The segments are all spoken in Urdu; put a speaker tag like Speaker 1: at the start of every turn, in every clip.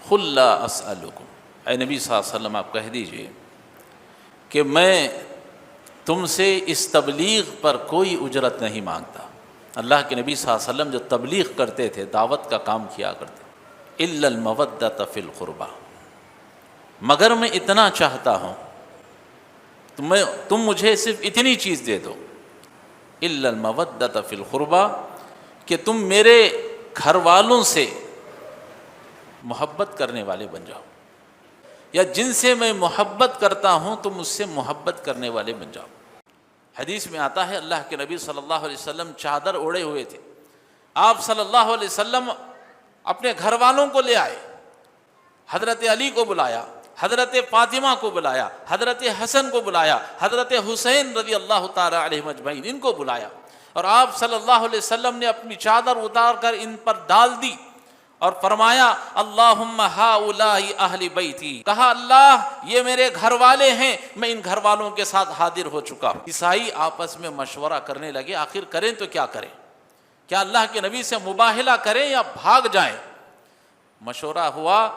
Speaker 1: قل لا اسألکم، اے نبی صلی اللہ علیہ وسلم آپ کہہ دیجئے کہ میں تم سے اس تبلیغ پر کوئی اجرت نہیں مانگتا۔ اللہ کے نبی صلی اللہ علیہ وسلم جو تبلیغ کرتے تھے، دعوت کا کام کیا کرتے، الا المودۃ فی القربہ، مگر میں اتنا چاہتا ہوں، تم مجھے صرف اتنی چیز دے دو، الا المودۃ فی القربہ، کہ تم میرے گھر والوں سے محبت کرنے والے بن جاؤ، یا جن سے میں محبت کرتا ہوں تم اس سے محبت کرنے والے بن جاؤ۔ حدیث میں آتا ہے اللہ کے نبی صلی اللہ علیہ وسلم چادر اوڑھے ہوئے تھے، آپ صلی اللہ علیہ وسلم اپنے گھر والوں کو لے آئے، حضرت علی کو بلایا، حضرت فاطمہ کو بلایا، حضرت حسن کو بلایا، حضرت حسین رضی اللہ تعالی علیہ اجمعین ان کو بلایا، اور آپ صلی اللہ علیہ وسلم نے اپنی چادر اتار کر ان پر ڈال دی اور فرمایا اللہم ہؤلاء اہل بیتی، کہا اللہ یہ میرے گھر والے ہیں، میں ان گھر والوں کے ساتھ حاضر ہو چکا ہوں۔ عیسائی آپس میں مشورہ کرنے لگے آخر کریں تو کیا کریں، کیا اللہ کے نبی سے مباہلہ کریں یا بھاگ جائیں؟ مشورہ ہوا،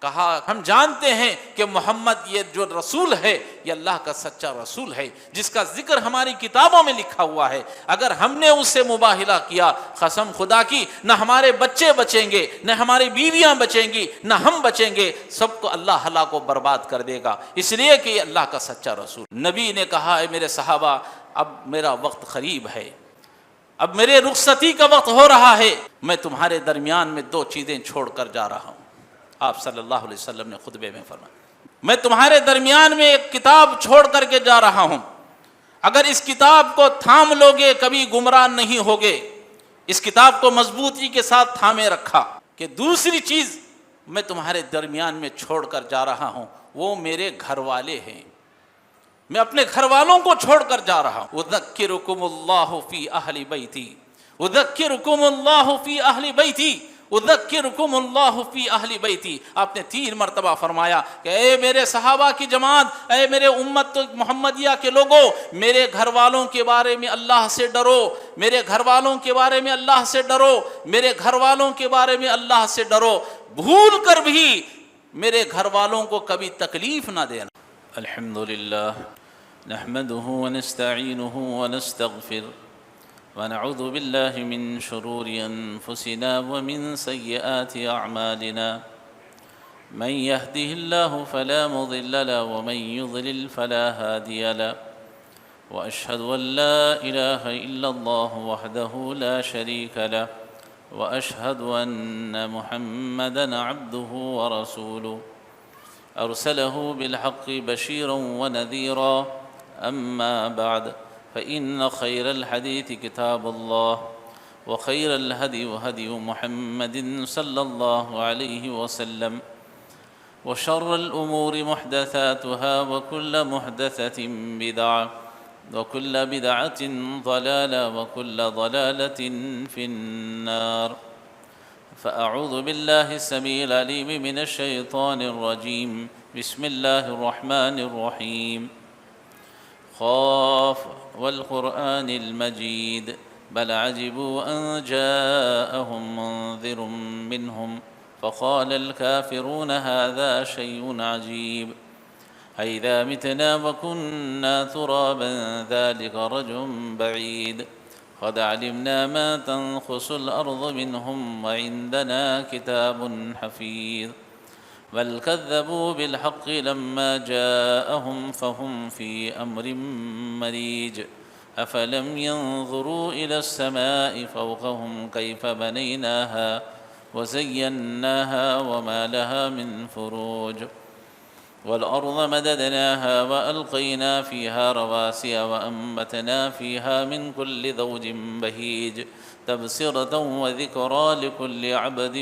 Speaker 1: کہا ہم جانتے ہیں کہ محمد یہ جو رسول ہے یہ اللہ کا سچا رسول ہے جس کا ذکر ہماری کتابوں میں لکھا ہوا ہے، اگر ہم نے اس سے مباہلہ کیا قسم خدا کی نہ ہمارے بچے بچیں گے، نہ ہماری بیویاں بچیں گی، نہ ہم بچیں گے، سب کو اللہ ہلاک و برباد کر دے گا، اس لیے کہ یہ اللہ کا سچا رسول۔ نبی نے کہا اے میرے صحابہ اب میرا وقت قریب ہے، اب میرے رخصتی کا وقت ہو رہا ہے، میں تمہارے درمیان میں دو چیزیں چھوڑ کر جا رہا ہوں۔ آپ صلی اللہ علیہ وسلم نے خطبے میں فرمایا میں تمہارے درمیان میں ایک کتاب چھوڑ کر کے جا رہا ہوں، اگر اس کتاب کو تھام لوگے کبھی گمراہ نہیں ہوگے، اس کتاب کو مضبوطی کے ساتھ تھامے رکھا۔ کہ دوسری چیز میں تمہارے درمیان میں چھوڑ کر جا رہا ہوں وہ میرے گھر والے ہیں، میں اپنے گھر والوں کو چھوڑ کر جا رہا ہوں۔ اذکرکم اللہ فی اہل بیتی، اذکرکم اللہ فی اہل بیتی، اذکرکم اللہ فی اہل بیتی۔ آپ نے 3 مرتبہ فرمایا کہ اے میرے صحابہ کی جماعت، اے میرے امت محمدیہ کے لوگوں، میرے گھر والوں کے بارے میں اللہ سے ڈرو، میرے گھر والوں کے بارے میں اللہ سے ڈرو، میرے گھر والوں کے بارے میں اللہ سے ڈرو، بھول کر بھی میرے گھر والوں کو کبھی تکلیف نہ دینا۔ الحمدللہ نحمده ونستعینه ونستغفر ونعوذ بالله من شرور أنفسنا ومن سيئات أعمالنا، من يهده الله فلا مضل له ومن يضلل فلا هادي له، وأشهد أن لا إله إلا الله وحده لا شريك له، وأشهد أن محمدًا عبده ورسوله أرسله بالحق بشيرا ونذيرا، أما بعد فإن خير الحديث كتاب الله، وخير الهدي هدي محمد صلى الله عليه وسلم، وشر الأمور محدثاتها وكل محدثة بدعة، وكل بدعة ضلالة، وكل ضلالة في النار۔ فأعوذ بالله السميع العليم من الشيطان الرجيم، بسم الله الرحمن الرحيم، قاف والقرآن المجيد، بل عجبوا أن جاءهم منذر منهم فقال الكافرون هذا شيء عجيب، أإذا متنا وكنا ترابا ذلك رجع بعيد، قد علمنا ما تنقص الأرض منهم وعندنا كتاب حفيظ، بل كذبوا بالحق لما جاءهم فهم في أمر مريج، أفلم ينظروا إلى السماء فوقهم كيف بنيناها وزيناها وما لها من فروج، والأرض مددناها وألقينا فيها رواسي وأنبتنا فيها من كل زوج بهيج، تبصرة وذكرى لكل عبد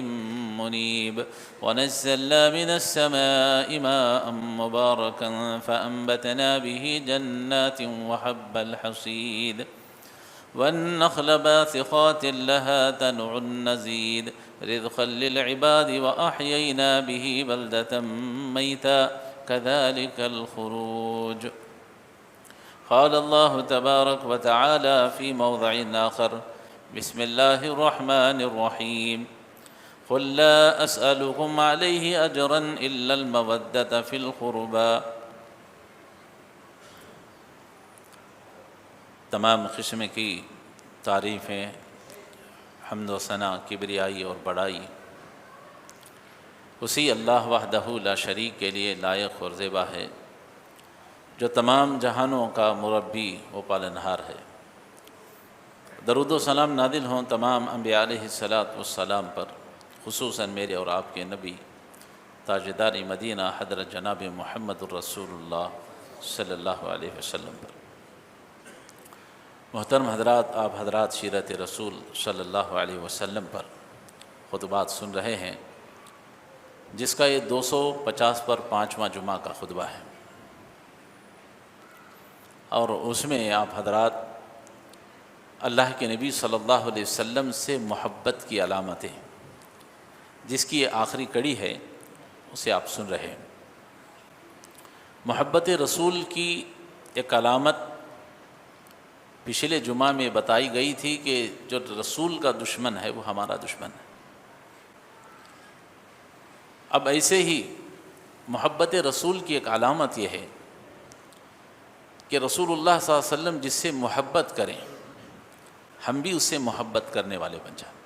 Speaker 1: منيب، ونزلنا من السماء ماء مباركا فأنبتنا به جنات وحب الحصيد، والنخل باسقات لها تنع النزيد، رزقا للعباد، وأحيينا به بلدة ميتا كذلك الخروج۔ قال الله تبارك وتعالى في موضع آخر، بسم الله الرحمن الرحيم، قل لا أسألكم عليه أجرا إلا المودة في القربى۔ تمام قسم کی تعریفیں، حمد و ثنا، کبریائی اور بڑائی اسی اللہ وحدہ لا شریک کے لیے لائق اور زیبا ہے، جو تمام جہانوں کا مربی و پالنہار ہے۔ درود و سلام نازل ہوں تمام انبیاء علیہ الصلاۃ والسلام پر، خصوصاً میرے اور آپ کے نبی تاجدار مدینہ حضرت جناب محمد الرسول اللہ صلی اللہ علیہ وسلم پر۔ محترم حضرات، آپ حضرات سیرت رسول صلی اللہ علیہ وسلم پر خطبات سن رہے ہیں، جس کا یہ 250 پر 5واں جمعہ کا خطبہ ہے، اور اس میں آپ حضرات اللہ کے نبی صلی اللہ علیہ وسلم سے محبت کی علامتیں، جس کی یہ آخری کڑی ہے، اسے آپ سن رہے ہیں۔ محبت رسول کی ایک علامت پچھلے جمعہ میں بتائی گئی تھی کہ جو رسول کا دشمن ہے وہ ہمارا دشمن ہے۔ اب ایسے ہی محبت رسول کی ایک علامت یہ ہے کہ رسول اللہ صلی اللہ علیہ وسلم جس سے محبت کریں، ہم بھی اس سے محبت کرنے والے بن جائیں۔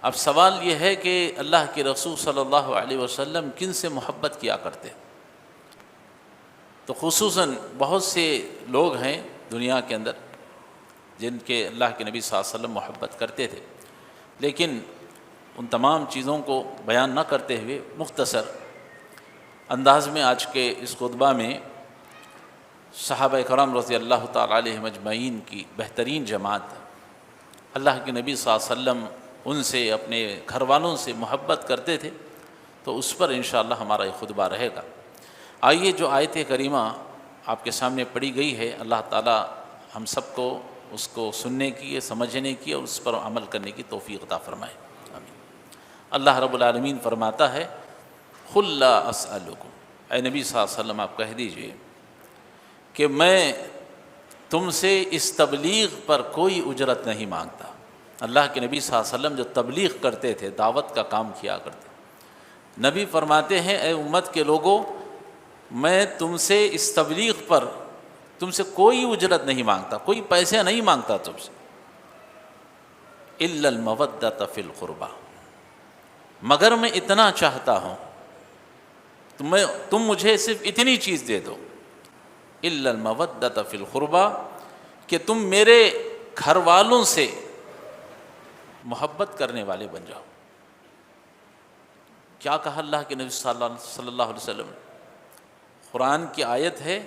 Speaker 1: اب سوال یہ ہے کہ اللہ کے رسول صلی اللہ علیہ وسلم کن سے محبت کیا کرتے؟ تو خصوصاً بہت سے لوگ ہیں دنیا کے اندر جن کے اللہ کے نبی صلی اللہ علیہ وسلم محبت کرتے تھے، لیکن ان تمام چیزوں کو بیان نہ کرتے ہوئے مختصر انداز میں آج کے اس خطبہ میں صحابہ کرام رضی اللہ تعالیٰ علیہم اجمعین کی بہترین جماعت، اللہ کے نبی صلی اللہ علیہ وسلم ان سے، اپنے گھر والوں سے محبت کرتے تھے، تو اس پر انشاءاللہ ہمارا یہ خطبہ رہے گا۔ آئیے جو آیت کریمہ آپ کے سامنے پڑھی گئی ہے، اللہ تعالیٰ ہم سب کو اس کو سننے کی، سمجھنے کی اور اس پر عمل کرنے کی توفیق عطا فرمائے، آمین۔ اللہ رب العالمین فرماتا ہے قل لا اسألکم، اے نبی صلی اللہ علیہ وسلم آپ کہہ دیجئے کہ میں تم سے اس تبلیغ پر کوئی اجرت نہیں مانگتا۔ اللہ کے نبی صلی اللہ علیہ وسلم جو تبلیغ کرتے تھے، دعوت کا کام کیا کرتے، نبی فرماتے ہیں اے امت کے لوگوں، میں تم سے اس تبلیغ پر تم سے کوئی اجرت نہیں مانگتا، کوئی پیسے نہیں مانگتا تم سے، الا المودۃ فی القربى، مگر میں اتنا چاہتا ہوں، تم مجھے صرف اتنی چیز دے دو، الا المودۃ فی القربى، کہ تم میرے گھر والوں سے محبت کرنے والے بن جاؤ۔ کیا کہا اللہ کے نبی صلی اللہ علیہ وسلم؟ قرآن کی آیت ہے،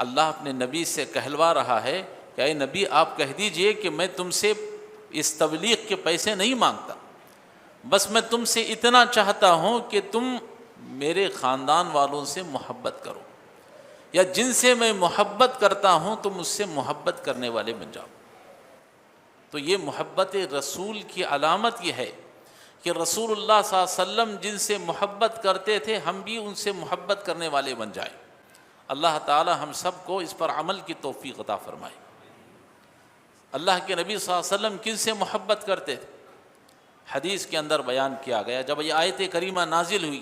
Speaker 1: اللہ اپنے نبی سے کہلوا رہا ہے کہ اے نبی آپ کہہ دیجئے کہ میں تم سے اس تبلیغ کے پیسے نہیں مانگتا، بس میں تم سے اتنا چاہتا ہوں کہ تم میرے خاندان والوں سے محبت کرو، یا جن سے میں محبت کرتا ہوں تم مجھ سے محبت کرنے والے بن جاؤ۔ تو یہ محبت رسول کی علامت یہ ہے کہ رسول اللہ صلی اللہ علیہ وسلم جن سے محبت کرتے تھے، ہم بھی ان سے محبت کرنے والے بن جائیں۔ اللہ تعالی ہم سب کو اس پر عمل کی توفیق عطا فرمائے۔ اللہ کے نبی صلی اللہ علیہ وسلم کن سے محبت کرتے تھے؟ حدیث کے اندر بیان کیا گیا، جب یہ آیت کریمہ نازل ہوئی،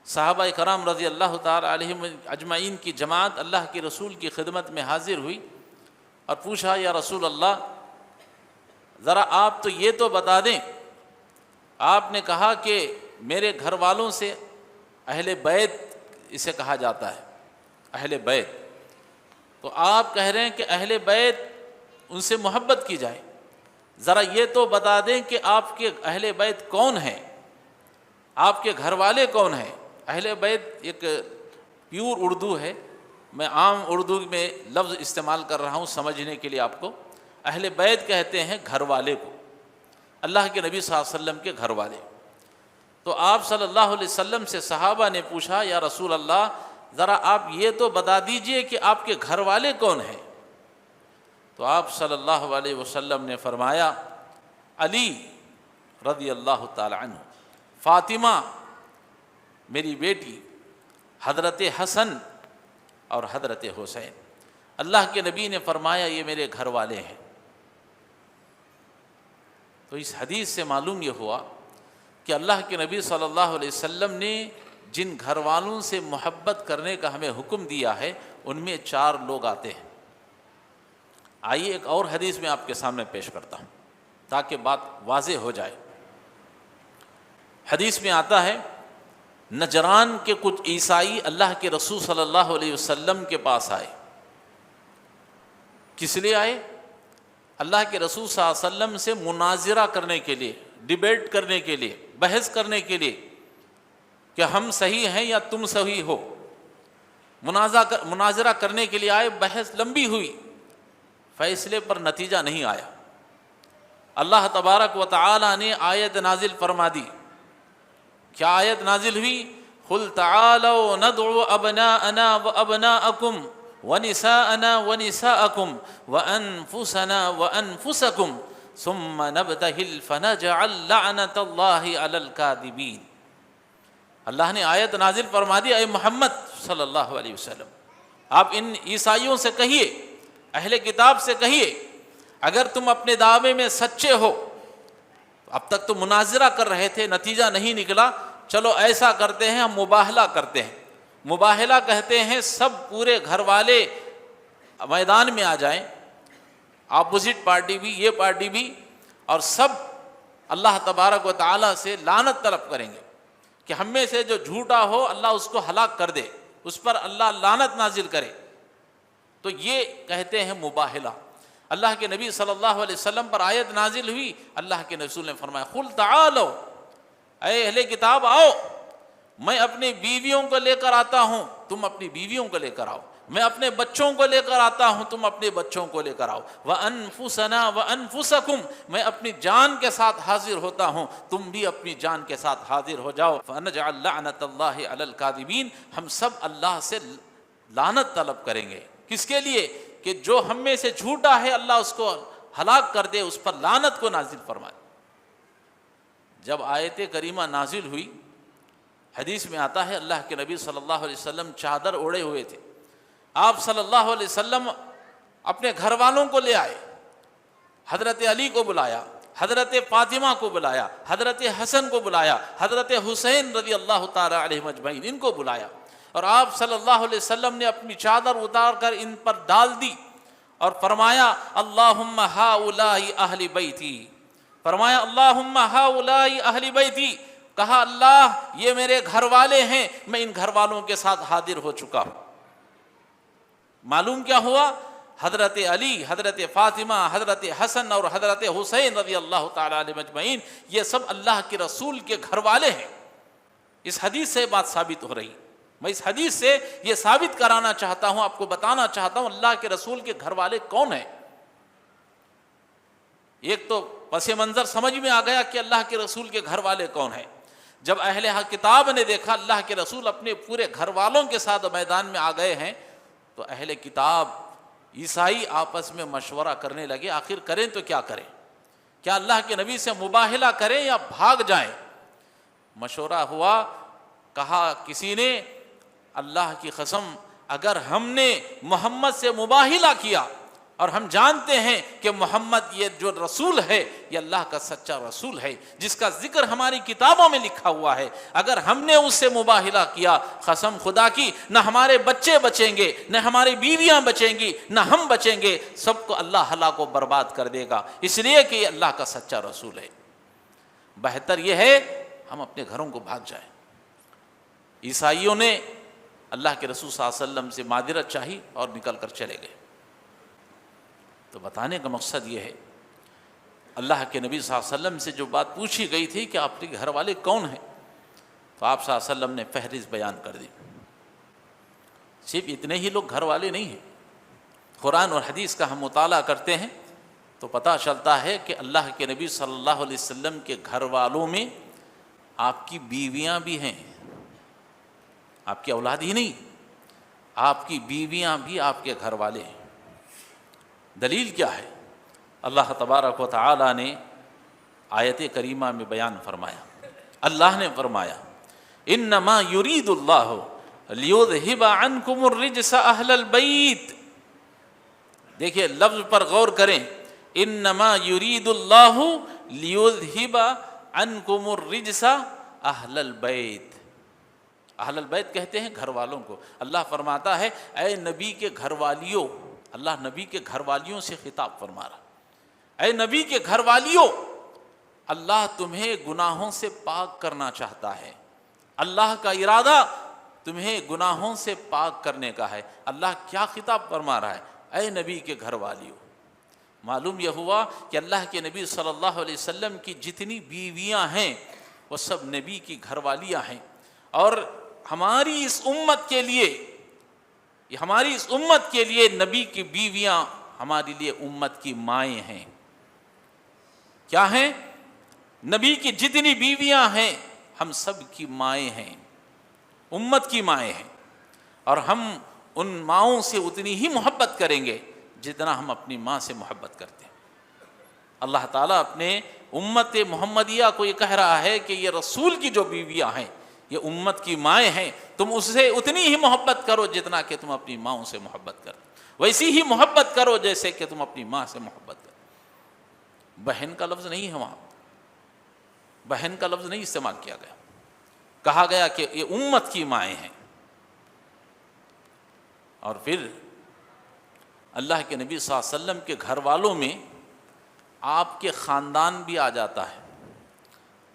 Speaker 1: صحابہ کرام رضی اللہ تعالی علیہم اجمعین کی جماعت اللہ کے رسول کی خدمت میں حاضر ہوئی اور پوچھا یا رسول اللہ، ذرا آپ تو یہ تو بتا دیں، آپ نے کہا کہ میرے گھر والوں سے، اہل بیت اسے کہا جاتا ہے، اہل بیت، تو آپ کہہ رہے ہیں کہ اہل بیت ان سے محبت کی جائے، ذرا یہ تو بتا دیں کہ آپ کے اہل بیت کون ہیں، آپ کے گھر والے کون ہیں۔ اہل بیت ایک پیور اردو ہے، میں عام اردو میں لفظ استعمال کر رہا ہوں سمجھنے کے لیے آپ کو۔ اہل بیت کہتے ہیں گھر والے کو، اللہ کے نبی صلی اللہ علیہ وسلم کے گھر والے۔ تو آپ صلی اللہ علیہ وسلم سے صحابہ نے پوچھا یا رسول اللہ، ذرا آپ یہ تو بتا دیجئے کہ آپ کے گھر والے کون ہیں۔ تو آپ صلی اللہ علیہ وسلم نے فرمایا علی رضی اللہ تعالی عنہ، فاطمہ میری بیٹی، حضرت حسن اور حضرت حسین۔ اللہ کے نبی نے فرمایا یہ میرے گھر والے ہیں۔ تو اس حدیث سے معلوم یہ ہوا کہ اللہ کے نبی صلی اللہ علیہ وسلم نے جن گھر والوں سے محبت کرنے کا ہمیں حکم دیا ہے ان میں 4 لوگ آتے ہیں۔ آئیے ایک اور حدیث میں آپ کے سامنے پیش کرتا ہوں تاکہ بات واضح ہو جائے۔ حدیث میں آتا ہے نجران کے کچھ عیسائی اللہ کے رسول صلی اللہ علیہ وسلم کے پاس آئے۔ کس لیے آئے؟ اللہ کے رسول صلی اللہ علیہ وسلم سے مناظرہ کرنے کے لیے، ڈیبیٹ کرنے کے لیے، بحث کرنے کے لیے کہ ہم صحیح ہیں یا تم صحیح ہو۔ مناظرہ کرنے کے لیے آئے، بحث لمبی ہوئی، فیصلے پر نتیجہ نہیں آیا۔ اللہ تبارک و تعالی نے آیت نازل فرما دی۔ کیا آیت نازل ہوئی؟ قل تعالوا ندعو ابناءنا وابناءکم ونساءنا ونساءکم وانفسنا وانفسکم ثم نبتہل فنجعل لعنت اللہ علی الکاذبین۔ اللہ نے آیت نازل فرما دی، اے محمد صلی اللہ علیہ وسلم آپ ان عیسائیوں سے کہیے، اہل کتاب سے کہیے، اگر تم اپنے دعوے میں سچے ہو، اب تک تو مناظرہ کر رہے تھے، نتیجہ نہیں نکلا، چلو ایسا کرتے ہیں ہم مباہلہ کرتے ہیں۔ مباہلہ کہتے ہیں سب پورے گھر والے میدان میں آ جائیں، اپوزٹ پارٹی بھی، یہ پارٹی بھی، اور سب اللہ تبارک و تعالیٰ سے لعنت طلب کریں گے کہ ہم میں سے جو جھوٹا ہو اللہ اس کو ہلاک کر دے، اس پر اللہ لعنت نازل کرے۔ تو یہ کہتے ہیں مباہلہ۔ اللہ کے نبی صلی اللہ علیہ وسلم پر آیت نازل ہوئی، اللہ کے رسول نے فرمایا قل تعالوا، اے اہل کتاب آؤ، میں اپنی بیویوں کو لے کر آتا ہوں، تم اپنی بیویوں کو لے کر آؤ، میں اپنے بچوں کو لے کر آتا ہوں، تم اپنے بچوں کو لے کر آؤ، وَأَنفُسَنَا وَأَنفُسَكُمْ، میں اپنی جان کے ساتھ حاضر ہوتا ہوں، تم بھی اپنی جان کے ساتھ حاضر ہو جاؤ، فَنَجْعَلْ لَعْنَةَ اللَّهِ عَلَى الْكَاذِبِينَ، ہم سب اللہ سے لعنت طلب کریں گے۔ کس کے لیے؟ کہ جو ہم میں سے جھوٹا ہے اللہ اس کو ہلاک کر دے، اس پر لعنت کو نازل فرمائے۔ جب آیت کریمہ نازل ہوئی، حدیث میں آتا ہے اللہ کے نبی صلی اللہ علیہ وسلم چادر اوڑے ہوئے تھے۔ آپ صلی اللہ علیہ وسلم اپنے گھر والوں کو لے آئے، حضرت علی کو بلایا، حضرت فاطمہ کو بلایا، حضرت حسن کو بلایا، حضرت حسین رضی اللہ تعالی علیہ اجمعین ان کو بلایا، اور آپ صلی اللہ علیہ وسلم نے اپنی چادر اتار کر ان پر ڈال دی اور فرمایا اللہم ہؤلاء اہل بیتی، فرمایا اللہم ہؤلاء اہل بیتی، کہا اللہ یہ میرے گھر والے ہیں، میں ان گھر والوں کے ساتھ حاضر ہو چکا ہوں۔ معلوم کیا ہوا؟ حضرت علی، حضرت فاطمہ، حضرت حسن اور حضرت حسین رضی اللہ تعالی علیہ اجمعین یہ سب اللہ کے رسول کے گھر والے ہیں۔ اس حدیث سے بات ثابت ہو رہی، میں اس حدیث سے یہ ثابت کرانا چاہتا ہوں، آپ کو بتانا چاہتا ہوں اللہ کے رسول کے گھر والے کون ہیں۔ ایک تو پس منظر سمجھ میں آ گیا کہ اللہ کے رسول کے گھر والے کون ہیں۔ جب اہل کتاب نے دیکھا اللہ کے رسول اپنے پورے گھر والوں کے ساتھ میدان میں آ گئے ہیں، تو اہل کتاب عیسائی آپس میں مشورہ کرنے لگے آخر کریں تو کیا کریں، کیا اللہ کے نبی سے مباہلہ کریں یا بھاگ جائیں۔ مشورہ ہوا، کہا کسی نے اللہ کی قسم اگر ہم نے محمد سے مباہلہ کیا اور ہم جانتے ہیں کہ محمد یہ جو رسول ہے یہ اللہ کا سچا رسول ہے جس کا ذکر ہماری کتابوں میں لکھا ہوا ہے، اگر ہم نے اس سے مباہلہ کیا قسم خدا کی نہ ہمارے بچے بچیں گے، نہ ہماری بیویاں بچیں گی، نہ ہم بچیں گے، سب کو اللہ ہلاک و برباد کر دے گا، اس لیے کہ یہ اللہ کا سچا رسول ہے۔ بہتر یہ ہے ہم اپنے گھروں کو بھاگ جائیں۔ عیسائیوں نے اللہ کے رسول صلی اللہ علیہ وسلم سے معذرت چاہی اور نکل کر چلے گئے۔ تو بتانے کا مقصد یہ ہے اللہ کے نبی صلی اللہ علیہ وسلم سے جو بات پوچھی گئی تھی کہ آپ کے گھر والے کون ہیں، تو آپ صلی اللہ علیہ وسلم نے فہرست بیان کر دی۔ صرف اتنے ہی لوگ گھر والے نہیں ہیں، قرآن اور حدیث کا ہم مطالعہ کرتے ہیں تو پتہ چلتا ہے کہ اللہ کے نبی صلی اللہ علیہ وسلم کے گھر والوں میں آپ کی بیویاں بھی ہیں، آپ کی اولاد ہی نہیں، آپ کی بیویاں بھی آپ کے گھر والے ہیں۔ دلیل کیا ہے؟ اللہ تبارک و تعالی نے آیت کریمہ میں بیان فرمایا، اللہ نے فرمایا انما یرید اللہ لیذہب عنکم الرجس اہل البیت۔ دیکھیے لفظ پر غور کریں، انما یرید اللہ لیذہب عنکم الرجس اہل البیت. اہل البیت کہتے ہیں گھر والوں کو. اللہ فرماتا ہے اے نبی کے گھر والیوں، اللہ نبی کے گھر والیوں سے خطاب فرما رہا، اے نبی کے گھر والیوں، اللہ تمہیں گناہوں سے پاک کرنا چاہتا ہے. اللہ کا ارادہ تمہیں گناہوں سے پاک کرنے کا ہے. اللہ کیا خطاب فرما رہا ہے؟ اے نبی کے گھر والیوں. معلوم یہ ہوا کہ اللہ کے نبی صلی اللہ علیہ وسلم کی جتنی بیویاں ہیں وہ سب نبی کی گھر والیاں ہیں. اور ہماری اس امت کے لیے نبی کی بیویاں ہمارے لیے امت کی مائیں ہیں. کیا ہیں؟ نبی کی جتنی بیویاں ہیں ہم سب کی مائیں ہیں، امت کی مائیں ہیں. اور ہم ان ماؤں سے اتنی ہی محبت کریں گے جتنا ہم اپنی ماں سے محبت کرتے ہیں. اللہ تعالیٰ اپنے امت محمدیہ کو یہ کہہ رہا ہے کہ یہ رسول کی جو بیویاں ہیں یہ امت کی مائیں ہیں، تم اس سے اتنی ہی محبت کرو جتنا کہ تم اپنی ماؤں سے محبت کرو، ویسی ہی محبت کرو جیسے کہ تم اپنی ماں سے محبت کرو. بہن کا لفظ نہیں ہے وہاں، بہن کا لفظ نہیں استعمال کیا گیا، کہا گیا کہ یہ امت کی مائیں ہیں. اور پھر اللہ کے نبی صلی اللہ علیہ وسلم کے گھر والوں میں آپ کے خاندان بھی آ جاتا ہے.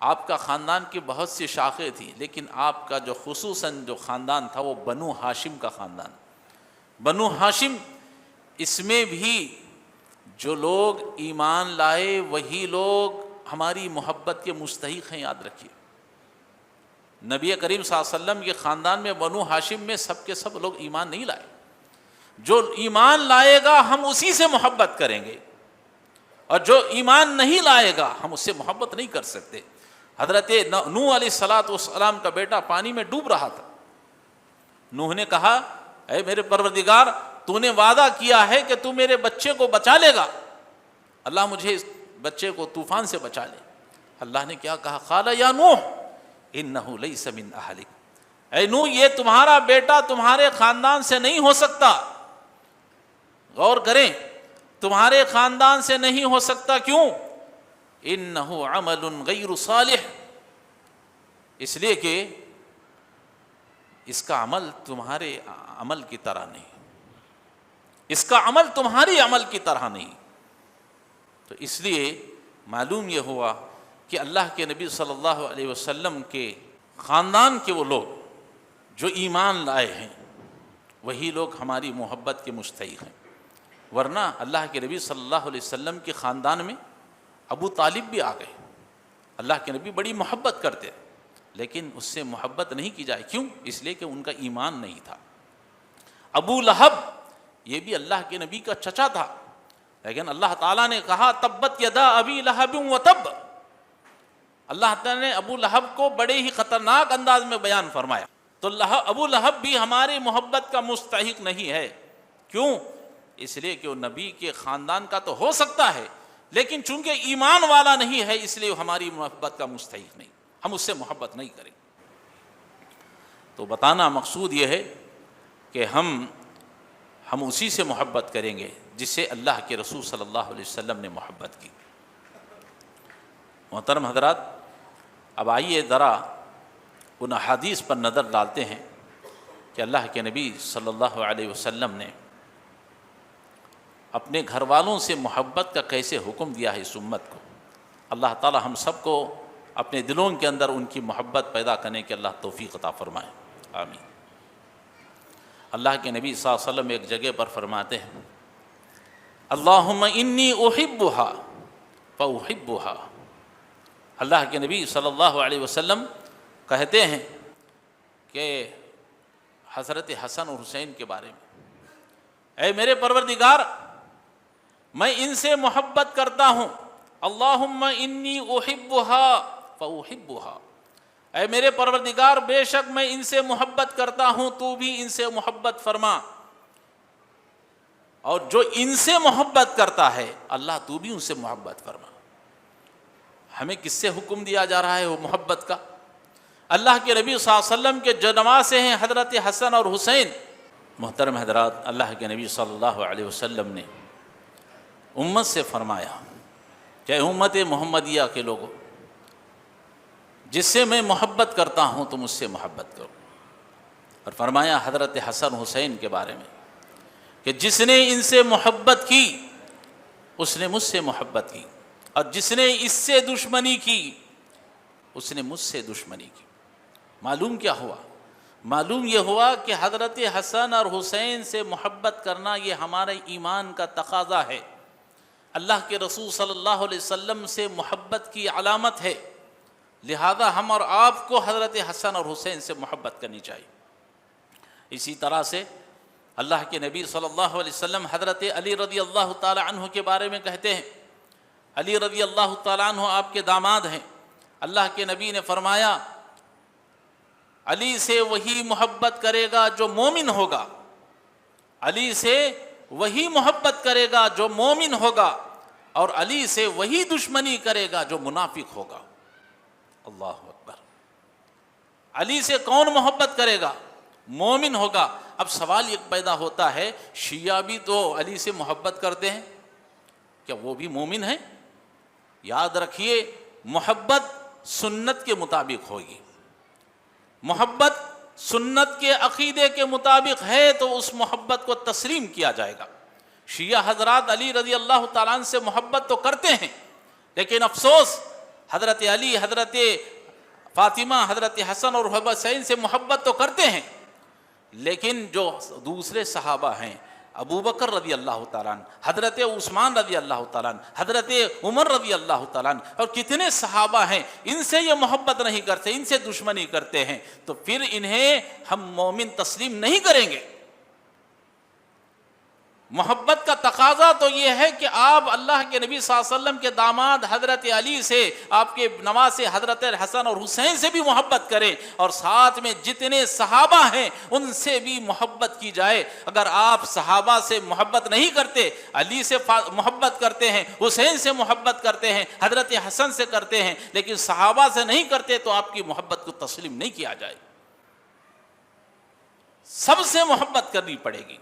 Speaker 1: آپ کا خاندان کی بہت سی شاخیں تھیں، لیکن آپ کا جو خصوصاً جو خاندان تھا وہ بنو ہاشم کا خاندان. بنو ہاشم، اس میں بھی جو لوگ ایمان لائے وہی لوگ ہماری محبت کے مستحق ہیں. یاد رکھیے نبی کریم صلی اللہ علیہ وسلم کے خاندان میں بنو ہاشم میں سب کے سب لوگ ایمان نہیں لائے. جو ایمان لائے گا ہم اسی سے محبت کریں گے، اور جو ایمان نہیں لائے گا ہم اس سے محبت نہیں کر سکتے. حضرت نوح علیہ السلام کا بیٹا پانی میں ڈوب رہا تھا. نوح نے کہا اے میرے پروردگار، تو نے وعدہ کیا ہے کہ تو میرے بچے کو بچا لے گا، اللہ مجھے اس بچے کو طوفان سے بچا لے. اللہ نے کیا کہا؟ قال یا نوح انہ لیس من اہلک. اے نوح، یہ تمہارا بیٹا تمہارے خاندان سے نہیں ہو سکتا. غور کریں، تمہارے خاندان سے نہیں ہو سکتا. کیوں؟ انہ عمل غیر صالح، اس لیے کہ اس کا عمل تمہارے عمل کی طرح نہیں، اس کا عمل تمہاری عمل کی طرح نہیں. تو اس لیے معلوم یہ ہوا کہ اللہ کے نبی صلی اللہ علیہ وسلم کے خاندان کے وہ لوگ جو ایمان لائے ہیں وہی لوگ ہماری محبت کے مستحق ہیں. ورنہ اللہ کے نبی صلی اللہ علیہ وسلم کے خاندان میں ابو طالب بھی آ گئے. اللہ کے نبی بڑی محبت کرتے لیکن اس سے محبت نہیں کی جائے. کیوں؟ اس لیے کہ ان کا ایمان نہیں تھا. ابو لہب یہ بھی اللہ کے نبی کا چچا تھا، لیکن اللہ تعالیٰ نے کہا تبت یدا ابی لہب وتب. اللہ تعالیٰ نے ابو لہب کو بڑے ہی خطرناک انداز میں بیان فرمایا. تو ابو لہب بھی ہماری محبت کا مستحق نہیں ہے. کیوں؟ اس لیے کہ وہ نبی کے خاندان کا تو ہو سکتا ہے لیکن چونکہ ایمان والا نہیں ہے اس لیے وہ ہماری محبت کا مستحق نہیں، ہم اس سے محبت نہیں کریں. تو بتانا مقصود یہ ہے کہ ہم اسی سے محبت کریں گے جس سے اللہ کے رسول صلی اللہ علیہ وسلم نے محبت کی. محترم حضرات، اب آئیے ذرا ان احادیث پر نظر ڈالتے ہیں کہ اللہ کے نبی صلی اللہ علیہ وسلم نے اپنے گھر والوں سے محبت کا کیسے حکم دیا ہے اس امت کو. اللہ تعالی ہم سب کو اپنے دلوں کے اندر ان کی محبت پیدا کرنے کے اللہ توفیق عطا فرمائے، آمین. اللہ کے نبی صلی اللہ علیہ وسلم ایک جگہ پر فرماتے ہیں اللہم انی احبھا فاحبھا. اللہ کے نبی صلی اللہ علیہ وسلم کہتے ہیں کہ حضرت حسن اور حسین کے بارے میں، اے میرے پروردگار میں ان سے محبت کرتا ہوں. اللہم انی احبھا فاحبھا. اے میرے پروردگار بے شک میں ان سے محبت کرتا ہوں، تو بھی ان سے محبت فرما. اور جو ان سے محبت کرتا ہے اللہ تو بھی ان سے محبت فرما. ہمیں کس سے حکم دیا جا رہا ہے وہ محبت کا؟ اللہ کے نبی صلی اللہ علیہ وسلم کے جو نواسے ہیں حضرت حسن اور حسین. محترم حضرات، اللہ کے نبی صلی اللہ علیہ وسلم نے امت سے فرمایا کہ امت محمدیہ کے لوگوں، جس سے میں محبت کرتا ہوں تم اس سے محبت کرو۔ اور فرمایا حضرت حسن حسین کے بارے میں کہ جس نے ان سے محبت کی اس نے مجھ سے محبت کی، اور جس نے اس سے دشمنی کی اس نے مجھ سے دشمنی کی۔ معلوم کیا ہوا؟ معلوم یہ ہوا کہ حضرت حسن اور حسین سے محبت کرنا یہ ہمارے ایمان کا تقاضا ہے، اللہ کے رسول صلی اللہ علیہ وسلم سے محبت کی علامت ہے، لہذا ہم اور آپ کو حضرت حسن اور حسین سے محبت کرنی چاہیے۔ اسی طرح سے اللہ کے نبی صلی اللہ علیہ وسلم حضرت علی رضی اللہ تعالی عنہ کے بارے میں کہتے ہیں، علی رضی اللہ تعالی عنہ آپ کے داماد ہیں، اللہ کے نبی نے فرمایا علی سے وہی محبت کرے گا جو مومن ہوگا، علی سے وہی محبت کرے گا جو مومن ہوگا، اور علی سے وہی دشمنی کرے گا جو منافق ہوگا۔ اللہ اکبر۔ علی سے کون محبت کرے گا؟ مومن ہوگا۔ اب سوال یہ پیدا ہوتا ہے، شیعہ بھی تو علی سے محبت کرتے ہیں، کیا وہ بھی مومن ہیں؟ یاد رکھیے، محبت سنت کے مطابق ہوگی، محبت سنت کے عقیدے کے مطابق ہے تو اس محبت کو تسلیم کیا جائے گا۔ شیعہ حضرات علی رضی اللہ تعالیٰ عنہ سے محبت تو کرتے ہیں، لیکن افسوس حضرت علی، حضرت فاطمہ، حضرت حسن اور حسین سے محبت تو کرتے ہیں، لیکن جو دوسرے صحابہ ہیں، ابو بکر رضی اللہ تعالیٰ عنہ، حضرت عثمان رضی اللہ تعالیٰ عنہ، حضرت عمر رضی اللہ تعالیٰ عنہ، اور کتنے صحابہ ہیں، ان سے یہ محبت نہیں کرتے، ان سے دشمنی کرتے ہیں، تو پھر انہیں ہم مومن تسلیم نہیں کریں گے۔ محبت کا تقاضا تو یہ ہے کہ آپ اللہ کے نبی صلی اللہ علیہ وسلم کے داماد حضرت علی سے، آپ کے نواسے حضرت حسن اور حسین سے بھی محبت کریں، اور ساتھ میں جتنے صحابہ ہیں ان سے بھی محبت کی جائے۔ اگر آپ صحابہ سے محبت نہیں کرتے، علی سے محبت کرتے ہیں، حسین سے محبت کرتے ہیں، حضرت حسن سے کرتے ہیں، لیکن صحابہ سے نہیں کرتے، تو آپ کی محبت کو تسلیم نہیں کیا جائے۔ سب سے محبت کرنی پڑے گی،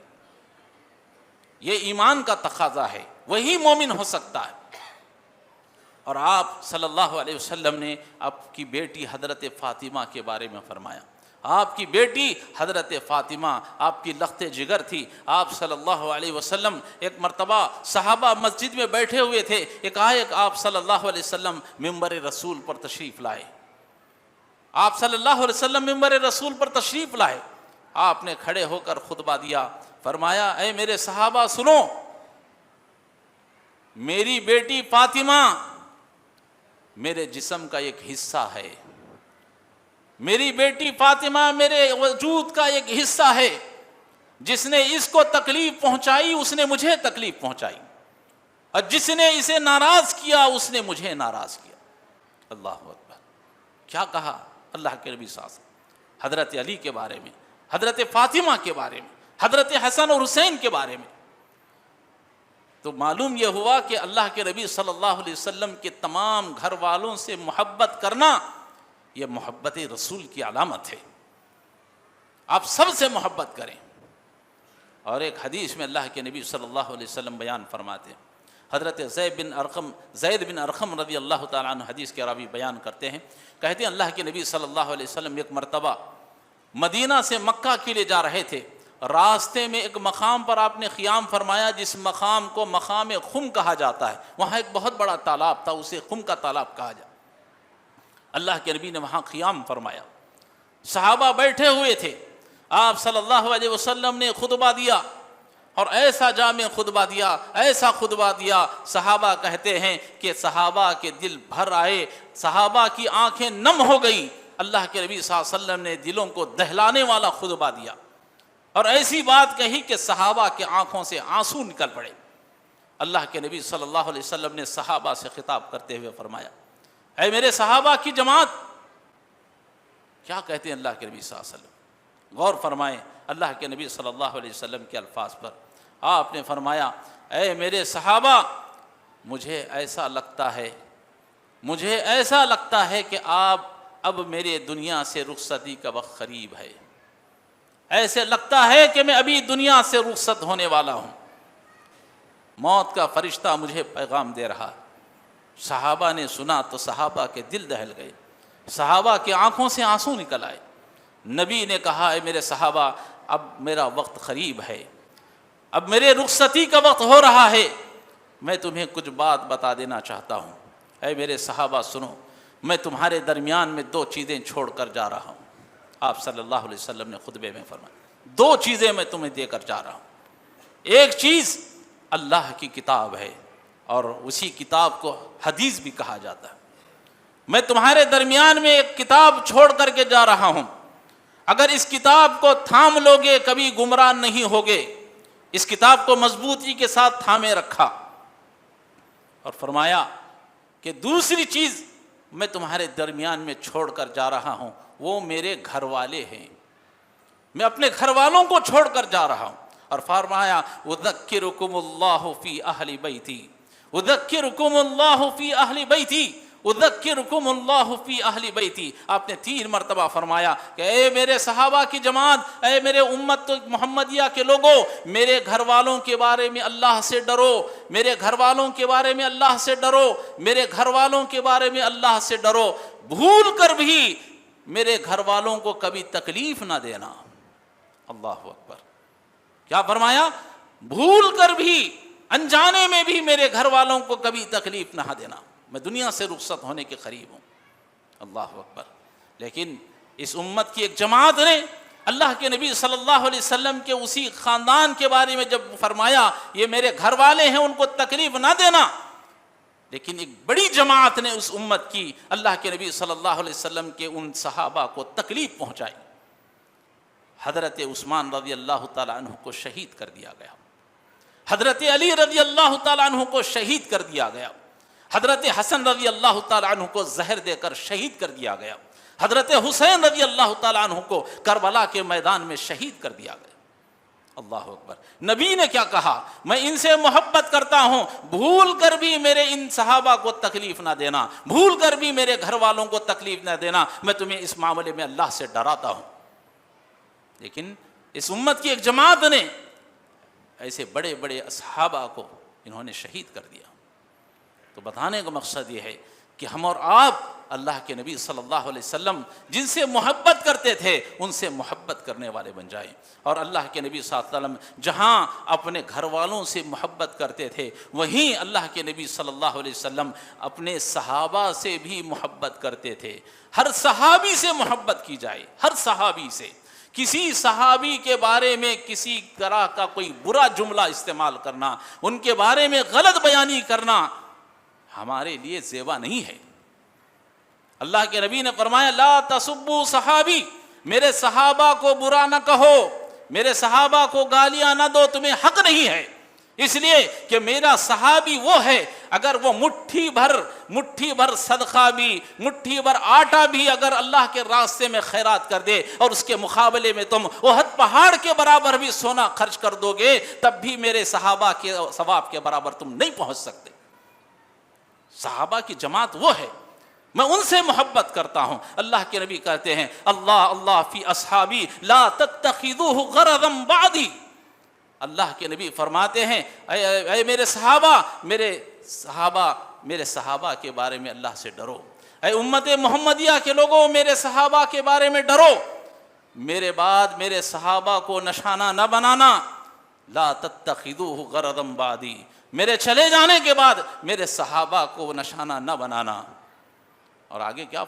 Speaker 1: یہ ایمان کا تقاضا ہے، وہی مومن ہو سکتا ہے۔ اور آپ صلی اللہ علیہ وسلم نے آپ کی بیٹی حضرت فاطمہ کے بارے میں فرمایا، آپ کی بیٹی حضرت فاطمہ آپ کی لخت جگر تھی۔ آپ صلی اللہ علیہ وسلم ایک مرتبہ صحابہ مسجد میں بیٹھے ہوئے تھے، ایک آپ صلی اللہ علیہ وسلم ممبر رسول پر تشریف لائے، آپ صلی اللہ علیہ وسلم ممبر رسول پر تشریف لائے، آپ نے کھڑے ہو کر خطبہ دیا، فرمایا اے میرے صحابہ سنو، میری بیٹی فاطمہ میرے جسم کا ایک حصہ ہے، میری بیٹی فاطمہ میرے وجود کا ایک حصہ ہے، جس نے اس کو تکلیف پہنچائی اس نے مجھے تکلیف پہنچائی، اور جس نے اسے ناراض کیا اس نے مجھے ناراض کیا۔ اللہ اکبر۔ کیا کہا اللہ کے نبی صلی اللہ علیہ وسلم حضرت علی کے بارے میں، حضرت فاطمہ کے بارے میں، حضرت حسن اور حسین کے بارے میں؟ تو معلوم یہ ہوا کہ اللہ کے نبی صلی اللہ علیہ وسلم کے تمام گھر والوں سے محبت کرنا یہ محبت رسول کی علامت ہے۔ آپ سب سے محبت کریں۔ اور ایک حدیث میں اللہ کے نبی صلی اللہ علیہ وسلم بیان فرماتے ہیں، حضرت زید بن ارقم رضی اللہ تعالیٰ عنہ حدیث کے راوی بیان کرتے ہیں، کہتے ہیں اللہ کے نبی صلی اللہ علیہ وسلم ایک مرتبہ مدینہ سے مکہ کے لیے جا رہے تھے، راستے میں ایک مقام پر آپ نے قیام فرمایا، جس مقام کو مقام خم کہا جاتا ہے، وہاں ایک بہت بڑا تالاب تھا، اسے خم کا تالاب کہا جاتا۔ اللہ کے نبی نے وہاں قیام فرمایا، صحابہ بیٹھے ہوئے تھے، آپ صلی اللہ علیہ وسلم نے خطبہ دیا، اور ایسا جامع خطبہ دیا، ایسا خطبہ دیا، صحابہ کہتے ہیں کہ صحابہ کے دل بھر آئے، صحابہ کی آنکھیں نم ہو گئی۔ اللہ کے نبی صلی اللہ علیہ وسلم نے دلوں کو دہلانے والا خطبہ دیا، اور ایسی بات کہی کہ صحابہ کے آنکھوں سے آنسو نکل پڑے۔ اللہ کے نبی صلی اللہ علیہ وسلم نے صحابہ سے خطاب کرتے ہوئے فرمایا، اے میرے صحابہ کی جماعت، کیا کہتے ہیں اللہ کے نبی صلی اللہ علیہ وسلم؟ غور فرمائیں اللہ کے نبی صلی اللہ علیہ وسلم کے الفاظ پر۔ آپ نے فرمایا، اے میرے صحابہ، مجھے ایسا لگتا ہے کہ آپ اب میرے دنیا سے رخصتی کا وقت قریب ہے، ایسے لگتا ہے کہ میں ابھی دنیا سے رخصت ہونے والا ہوں، موت کا فرشتہ مجھے پیغام دے رہا۔ صحابہ نے سنا تو صحابہ کے دل دہل گئے، صحابہ کی آنکھوں سے آنسو نکل آئے. نبی نے کہا اے میرے صحابہ اب میرا وقت قریب ہے, اب میرے رخصتی کا وقت ہو رہا ہے, میں تمہیں کچھ بات بتا دینا چاہتا ہوں. اے میرے صحابہ سنو, میں تمہارے درمیان میں 2 چیزیں چھوڑ کر جا رہا ہوں. آپ صلی اللہ علیہ وسلم نے خطبے میں فرمایا 2 چیزیں میں تمہیں دے کر جا رہا ہوں. ایک چیز اللہ کی کتاب ہے, اور اسی کتاب کو حدیث بھی کہا جاتا ہے. میں تمہارے درمیان میں ایک کتاب چھوڑ کر کے جا رہا ہوں, اگر اس کتاب کو تھام لوگے کبھی گمراہ نہیں ہوگے. اس کتاب کو مضبوطی کے ساتھ تھامے رکھا, اور فرمایا کہ دوسری چیز میں تمہارے درمیان میں چھوڑ کر جا رہا ہوں, وہ میرے گھر والے ہیں. میں اپنے گھر والوں کو چھوڑ کر جا رہا ہوں. اور فرمایا اذکرکم اللہ فی اہل بیتی, اذکرکم اللہ فی اہل بیتی, اذکرکم اللہ فی اہل بیتی. آپ نے 3 مرتبہ فرمایا کہ اے میرے صحابہ کی جماعت, اے میرے امت محمدیہ کے لوگوں, میرے گھر والوں کے بارے میں اللہ سے ڈرو, میرے گھر والوں کے بارے میں اللہ سے ڈرو, میرے گھر والوں کے بارے میں اللہ سے ڈرو. بھول کر بھی میرے گھر والوں کو کبھی تکلیف نہ دینا. اللہ اکبر. کیا فرمایا؟ بھول کر بھی, انجانے میں بھی میرے گھر والوں کو کبھی تکلیف نہ دینا. میں دنیا سے رخصت ہونے کے قریب ہوں. اللہ اکبر. لیکن اس امت کی ایک جماعت نے اللہ کے نبی صلی اللہ علیہ وسلم کے اسی خاندان کے بارے میں جب فرمایا یہ میرے گھر والے ہیں, ان کو تکلیف نہ دینا, لیکن ایک بڑی جماعت نے اس امت کی اللہ کے نبی صلی اللہ علیہ وسلم کے ان صحابہ کو تکلیف پہنچائی. حضرت عثمان رضی اللہ تعالیٰ عنہ کو شہید کر دیا گیا, حضرت علی رضی اللہ تعالیٰ عنہ کو شہید کر دیا گیا, حضرت حسن رضی اللہ تعالیٰ عنہ کو زہر دے کر شہید کر دیا گیا, حضرت حسین رضی اللہ تعالیٰ عنہ کو کربلا کے میدان میں شہید کر دیا گیا. اللہ اکبر. نبی نے کیا کہا؟ میں ان سے محبت کرتا ہوں, بھول کر بھی میرے ان صحابہ کو تکلیف نہ دینا, بھول کر بھی میرے گھر والوں کو تکلیف نہ دینا, میں تمہیں اس معاملے میں اللہ سے ڈراتا ہوں. لیکن اس امت کی ایک جماعت نے ایسے بڑے بڑے صحابہ کو انہوں نے شہید کر دیا. تو بتانے کا مقصد یہ ہے کہ ہم اور آپ اللہ کے نبی صلی اللہ علیہ وسلم جن سے محبت کرتے تھے ان سے محبت کرنے والے بن جائیں. اور اللہ کے نبی صلی اللہ علیہ وسلم جہاں اپنے گھر والوں سے محبت کرتے تھے, وہیں اللہ کے نبی صلی اللہ علیہ وسلم اپنے صحابہ سے بھی محبت کرتے تھے. ہر صحابی سے محبت کی جائے, ہر صحابی سے. کسی صحابی کے بارے میں کسی طرح کا کوئی برا جملہ استعمال کرنا, ان کے بارے میں غلط بیانی کرنا ہمارے لیے زیبا نہیں ہے. اللہ کے نبی نے فرمایا لا تسبوا صحابی, میرے صحابہ کو برا نہ کہو, میرے صحابہ کو گالیاں نہ دو, تمہیں حق نہیں ہے. اس لیے کہ میرا صحابی وہ ہے, اگر وہ مٹھی بھر صدقہ بھی, مٹھی بھر آٹا بھی اگر اللہ کے راستے میں خیرات کر دے, اور اس کے مقابلے میں تم احد پہاڑ کے برابر بھی سونا خرچ کر دو گے, تب بھی میرے صحابہ کے ثواب کے برابر تم نہیں پہنچ سکتے. صحابہ کی جماعت وہ ہے, میں ان سے محبت کرتا ہوں. اللہ کے نبی کہتے ہیں اللہ اللہ فی اصحابی لا تتخذوه غرضا بعدی. اللہ کے نبی فرماتے ہیں اے میرے صحابہ کے بارے میں اللہ سے ڈرو. اے امت محمدیہ کے لوگوں, میرے صحابہ کے بارے میں ڈرو, میرے بعد میرے صحابہ کو نشانہ نہ بنانا. لا تتخذوه غرضا بعدی, میرے چلے جانے کے بعد میرے صحابہ کو نشانہ نہ بنانا. اور آگے کیا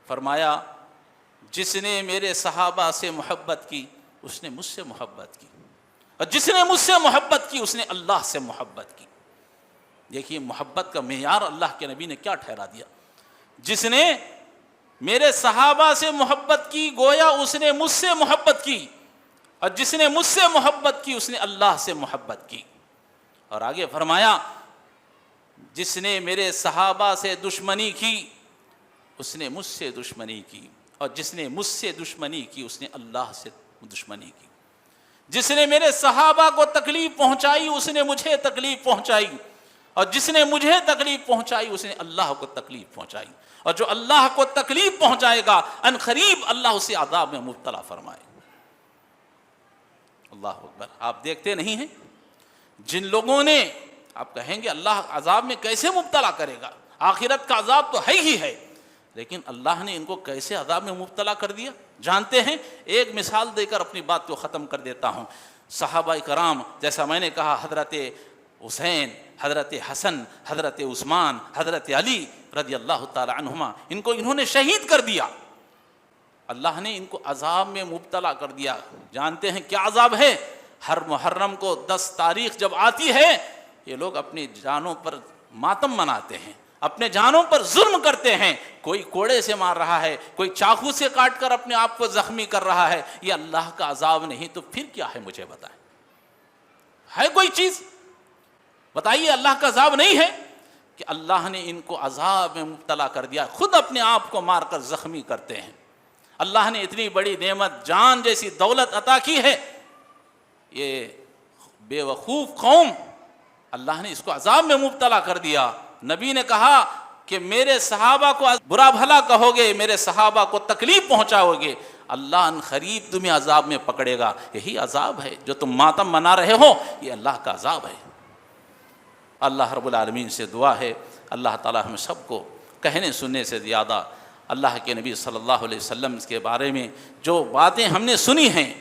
Speaker 1: فرمایا جس نے میرے صحابہ سے محبت کی اس نے مجھ سے محبت کی, اور جس نے مجھ سے محبت کی اس نے اللہ سے محبت کی. دیکھیے محبت کا معیار اللہ کے نبی نے کیا ٹھہرا دیا. جس نے میرے صحابہ سے محبت کی گویا اس نے مجھ سے محبت کی, اور جس نے مجھ سے محبت کی اس نے اللہ سے محبت کی. اور آگے فرمایا جس نے میرے صحابہ سے دشمنی کی اس نے مجھ سے دشمنی کی, اور جس نے مجھ سے دشمنی کی اس نے اللہ سے دشمنی کی. جس نے میرے صحابہ کو تکلیف پہنچائی اس نے مجھے تکلیف پہنچائی, اور جس نے مجھے تکلیف پہنچائی اس نے اللہ کو تکلیف پہنچائی. اور جو اللہ کو تکلیف پہنچائے گا ان قریب اللہ اسے عذاب میں مبتلا فرمائے. اللہ اکبر. آپ دیکھتے نہیں ہیں جن لوگوں نے, آپ کہیں گے اللہ عذاب میں کیسے مبتلا کرے گا, آخرت کا عذاب تو ہے ہی ہے, لیکن اللہ نے ان کو کیسے عذاب میں مبتلا کر دیا جانتے ہیں؟ ایک مثال دے کر اپنی بات کو ختم کر دیتا ہوں۔ صحابہ کرام، جیسا میں نے کہا، حضرت حسین، حضرت حسن، حضرت عثمان، حضرت علی رضی اللہ تعالی عنہما، انہوں نے شہید کر دیا۔ اللہ نے ان کو عذاب میں مبتلا کر دیا۔ جانتے ہیں کیا عذاب ہے؟ ہر محرم کو 10 تاریخ جب آتی ہے، یہ لوگ اپنی جانوں پر ماتم مناتے ہیں، اپنے جانوں پر ظلم کرتے ہیں۔ کوئی کوڑے سے مار رہا ہے، کوئی چاقو سے کاٹ کر اپنے آپ کو زخمی کر رہا ہے۔ یہ اللہ کا عذاب نہیں تو پھر کیا ہے؟ مجھے بتائیں، ہے کوئی چیز؟ بتائیے، اللہ کا عذاب نہیں ہے کہ اللہ نے ان کو عذاب میں مبتلا کر دیا، خود اپنے آپ کو مار کر زخمی کرتے ہیں۔ اللہ نے اتنی بڑی نعمت، جان جیسی دولت عطا کی ہے، یہ بے وقوف قوم، اللہ نے اس کو عذاب میں مبتلا کر دیا۔ نبی نے کہا کہ میرے صحابہ کو برا بھلا کہو گے، میرے صحابہ کو تکلیف پہنچاؤ گے، اللہ ان قریب تمہیں عذاب میں پکڑے گا۔ یہی عذاب ہے جو تم ماتم منا رہے ہو، یہ اللہ کا عذاب ہے۔ اللہ رب العالمین سے دعا ہے، اللہ تعالی ہم سب کو کہنے سننے سے زیادہ اللہ کے نبی صلی اللہ علیہ وسلم کے بارے میں جو باتیں ہم نے سنی ہیں،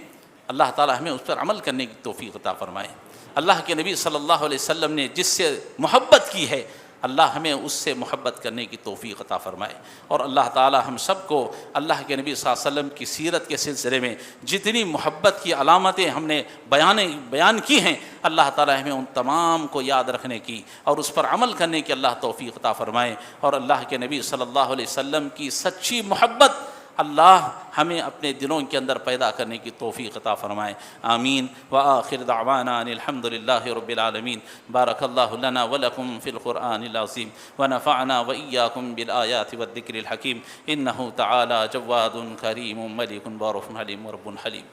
Speaker 1: اللہ تعالی ہمیں اس پر عمل کرنے کی توفیق عطا فرمائے۔ اللہ کے نبی صلی اللہ علیہ وسلم نے جس سے محبت کی ہے، اللہ ہمیں اس سے محبت کرنے کی توفیق عطا فرمائے۔ اور اللہ تعالی ہم سب کو اللہ کے نبی صلی اللہ علیہ وسلم کی سیرت کے سلسلے میں جتنی محبت کی علامتیں ہم نے بیان کی ہیں، اللہ تعالی ہمیں ان تمام کو یاد رکھنے کی اور اس پر عمل کرنے کی اللہ توفیق عطا فرمائے۔ اور اللہ کے نبی صلی اللہ علیہ وسلم کی سچی محبت اللہ ہمیں اپنے دلوں کے اندر پیدا کرنے کی توفیق عطا فرمائے۔ آمین۔ وآخر دعوانا ان الحمد للہ رب العالمین۔ بارک اللہ لنا ولکم فی القرآن العظیم ونفعنا وإیاکم بالآیات والذکر الحکیم، انہ تعالی جواد کریم ملک بار حلیم ورب حلیم۔